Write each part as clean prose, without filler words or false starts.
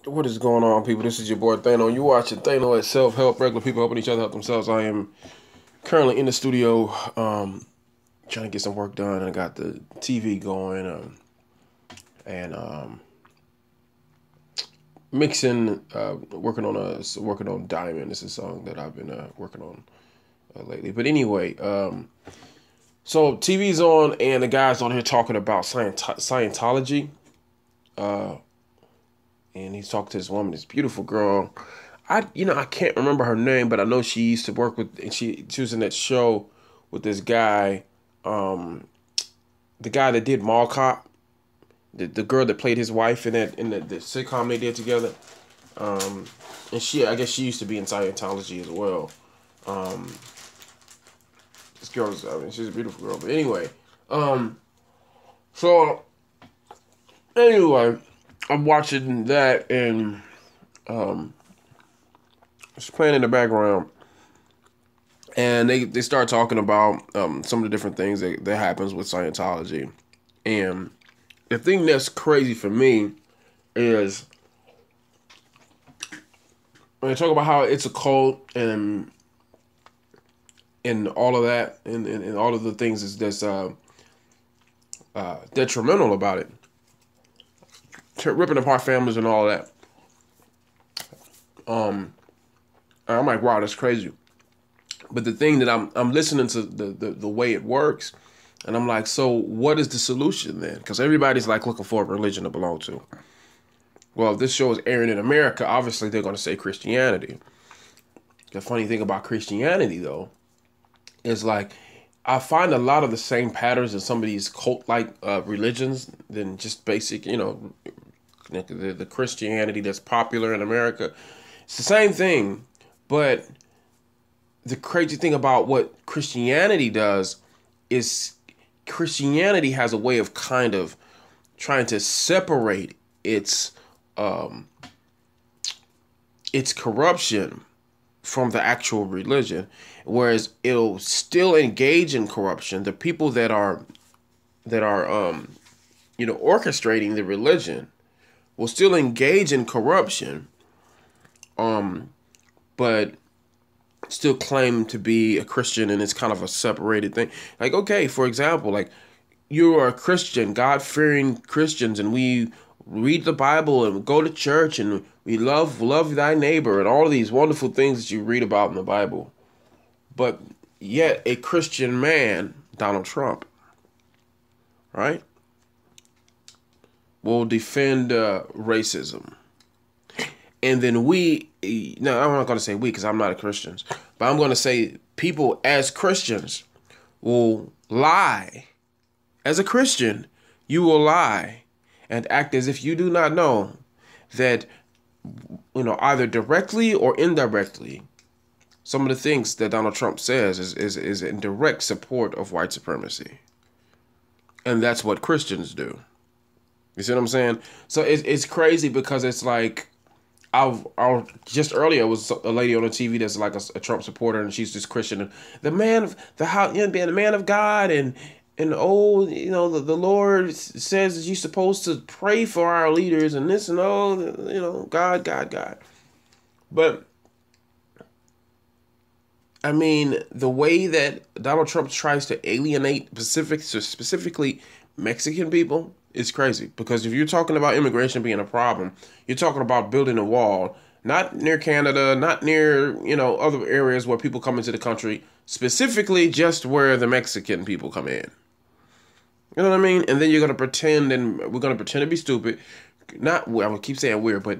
What is going on, people? This is your boy Thano. You watching Thano at Self-Help, regular people helping each other help themselves. I am currently in the studio trying to get some work done. I got the TV going and mixing, working on Diamond. This is a song that I've been working on lately. But anyway, so TV's on and the guy's on here talking about Scientology. And he's talking to this woman, this beautiful girl. I can't remember her name, but I know she used to work with, and she was in that show with this guy, the guy that did Mall Cop, the girl that played his wife in the sitcom they did together. And I guess she used to be in Scientology as well. This girl's, she's a beautiful girl. But anyway, so anyway. I'm watching that and it's playing in the background, and they start talking about some of the different things that happens with Scientology. And the thing that's crazy for me is when they talk about how it's a cult and all of that and all of the things that's detrimental about it. Ripping apart families and all that. I'm like, wow, that's crazy. But the thing that I'm listening to the way it works, and I'm like, so what is the solution then? Because everybody's like looking for a religion to belong to. Well, if this show is airing in America, obviously they're going to say Christianity. The funny thing about Christianity, though, is like I find a lot of the same patterns in some of these cult-like religions than just basic, the Christianity that's popular in America. It's the same thing, but the crazy thing about what Christianity does is Christianity has a way of kind of trying to separate its corruption from the actual religion, whereas it'll still engage in corruption. The people that are orchestrating the religion will still engage in corruption, but still claim to be a Christian, and it's kind of a separated thing. Like, okay, for example, like you are a Christian, God-fearing Christians, and we read the Bible and go to church and we love thy neighbor and all of these wonderful things that you read about in the Bible. But yet a Christian man, Donald Trump, right, will defend racism. And then I'm not going to say we because I'm not a Christian, but I'm going to say people as Christians will lie. As a Christian, you will lie and act as if you do not know that, either directly or indirectly, some of the things that Donald Trump says is in direct support of white supremacy. And that's what Christians do. You see what I'm saying? So it's crazy because it's like, just earlier was a lady on the TV that's like a Trump supporter, and she's just Christian. And the man of the house, being a man of God, and the Lord says that you're supposed to pray for our leaders and this and all, God. But I mean, the way that Donald Trump tries to alienate specifically Mexican people is crazy. Because if you're talking about immigration being a problem, you're talking about building a wall, not near Canada, not near, other areas where people come into the country, specifically just where the Mexican people come in. You know what I mean? And then you're going to pretend, and we're going to pretend to be stupid. I will keep saying weird, but,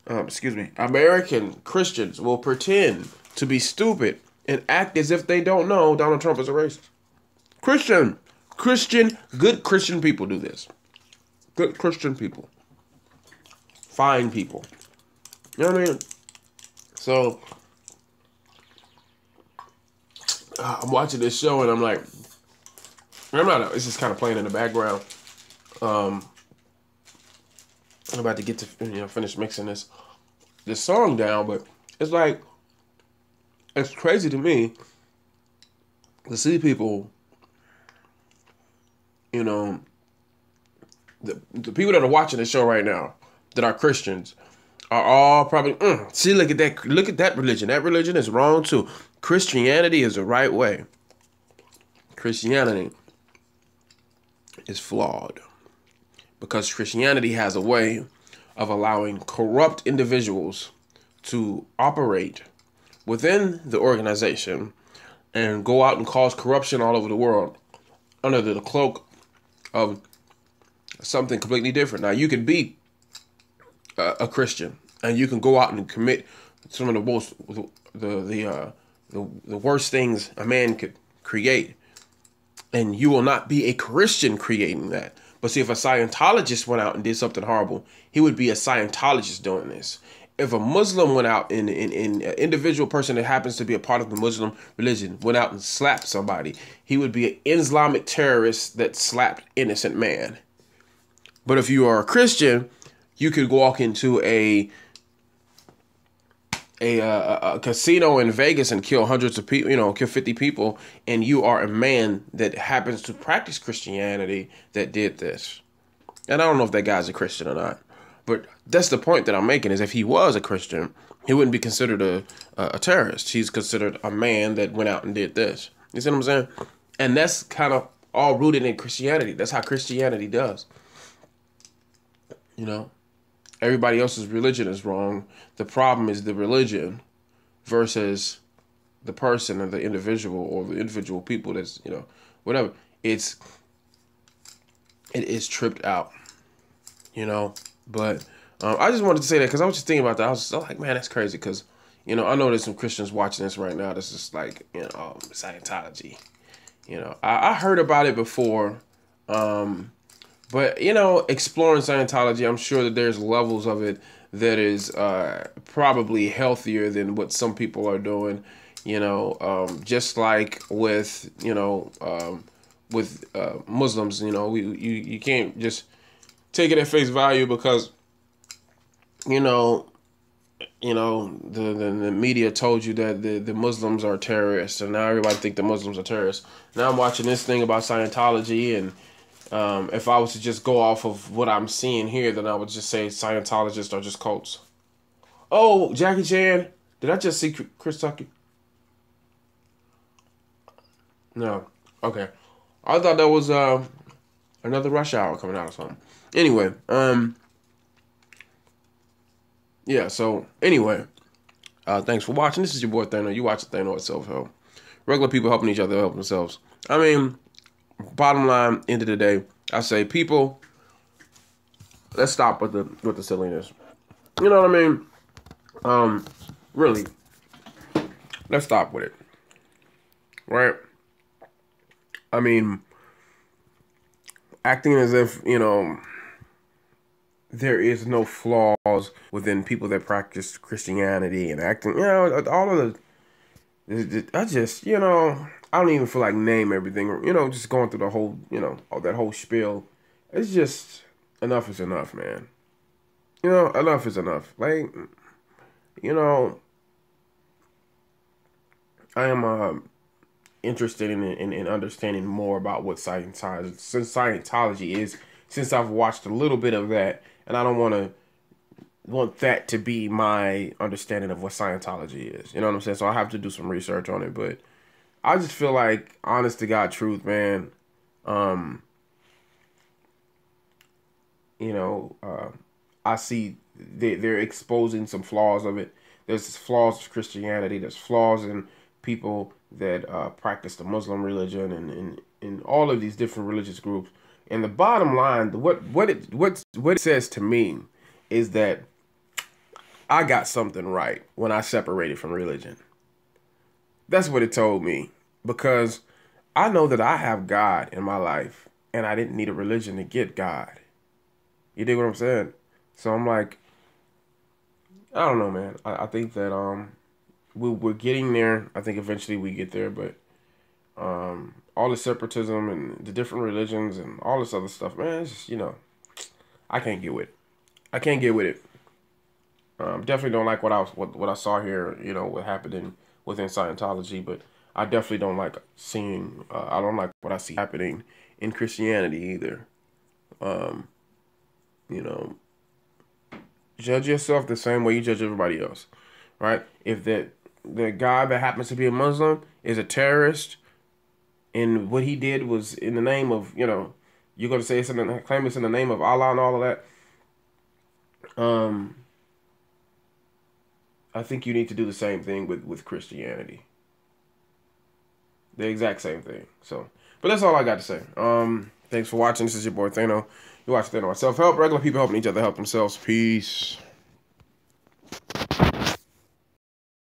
excuse me. American Christians will pretend to be stupid and act as if they don't know Donald Trump is a racist. Good Christian people do this. Good Christian people. Fine people. You know what I mean? So, I'm watching this show and I'm like, it's just kind of playing in the background. I'm about to get to finish mixing this song down, but it's like, it's crazy to me to see people, the people that are watching the show right now, that are Christians are all probably, see, look at that religion. That religion is wrong too. Christianity is the right way. Christianity is flawed because Christianity has a way of allowing corrupt individuals to operate within the organization and go out and cause corruption all over the world under the cloak of something completely different. Now, you can be a Christian and you can go out and commit some of the most the worst things a man could create, and you will not be a Christian creating that. But see, if a Scientologist went out and did something horrible, he would be a Scientologist doing this. If a Muslim went out and an individual person that happens to be a part of the Muslim religion went out and slapped somebody, he would be an Islamic terrorist that slapped innocent man. But if you are a Christian, you could walk into a casino in Vegas and kill hundreds of people, kill 50 people, and you are a man that happens to practice Christianity that did this. And I don't know if that guy's a Christian or not, but that's the point that I'm making, is if he was a Christian, he wouldn't be considered a terrorist. He's considered a man that went out and did this. You see what I'm saying? And that's kind of all rooted in Christianity. That's how Christianity does. Everybody else's religion is wrong. The problem is the religion versus the person or the individual or the individual people that's, whatever. It is tripped out, But I just wanted to say that because I was just thinking about that. I was like, man, that's crazy because, I know there's some Christians watching this right now. This is like, Scientology. I heard about it before. But, exploring Scientology, I'm sure that there's levels of it that is probably healthier than what some people are doing, just like with, Muslims, you can't just take it at face value because, the media told you that the Muslims are terrorists, and now everybody think the Muslims are terrorists. Now I'm watching this thing about Scientology, and if I was to just go off of what I'm seeing here, then I would just say Scientologists are just cults. Oh, Jackie Chan. Did I just see Chris Tucker? No. Okay. I thought that was another Rush Hour coming out or something. Anyway, yeah, so anyway, thanks for watching. This is your boy Thano. You watch Thano at Self-Help. Regular people helping each other help themselves. I mean, bottom line, end of the day, I say, people, let's stop with the silliness. You know what I mean? Really, let's stop with it. Right? I mean, acting as if, there is no flaws within people that practice Christianity and acting, all of I just, I don't even feel like name everything, just going through the whole, that whole spiel. It's just, enough is enough, man. Enough is enough. Like, I am interested in understanding more about what Scientology is, since I've watched a little bit of that, and I don't want that to be my understanding of what Scientology is. You know what I'm saying? So I have to do some research on it, but I just feel like, honest to God truth, man, I see they're exposing some flaws of it. There's flaws of Christianity. There's flaws in people that practice the Muslim religion and in all of these different religious groups. And the bottom line, what it says to me is that I got something right when I separated from religion. That's what it told me, because I know that I have God in my life, and I didn't need a religion to get God. You dig what I'm saying? So I'm like, I don't know, man. I think that we're getting there. I think eventually we get there, but all the separatism and the different religions and all this other stuff, man, it's just, I can't get with it. I can't get with it. Definitely don't like what I saw here, what happened within Scientology, but I definitely don't like seeing, I don't like what I see happening in Christianity either. judge yourself the same way you judge everybody else, right? If the guy that happens to be a Muslim is a terrorist, and what he did was in the name of, you're gonna say claim it's in the name of Allah and all of that. I think you need to do the same thing with Christianity. The exact same thing. So, but that's all I got to say. Thanks for watching. This is your boy Thano. You watch Thano on Self Help. Regular people helping each other help themselves. Peace.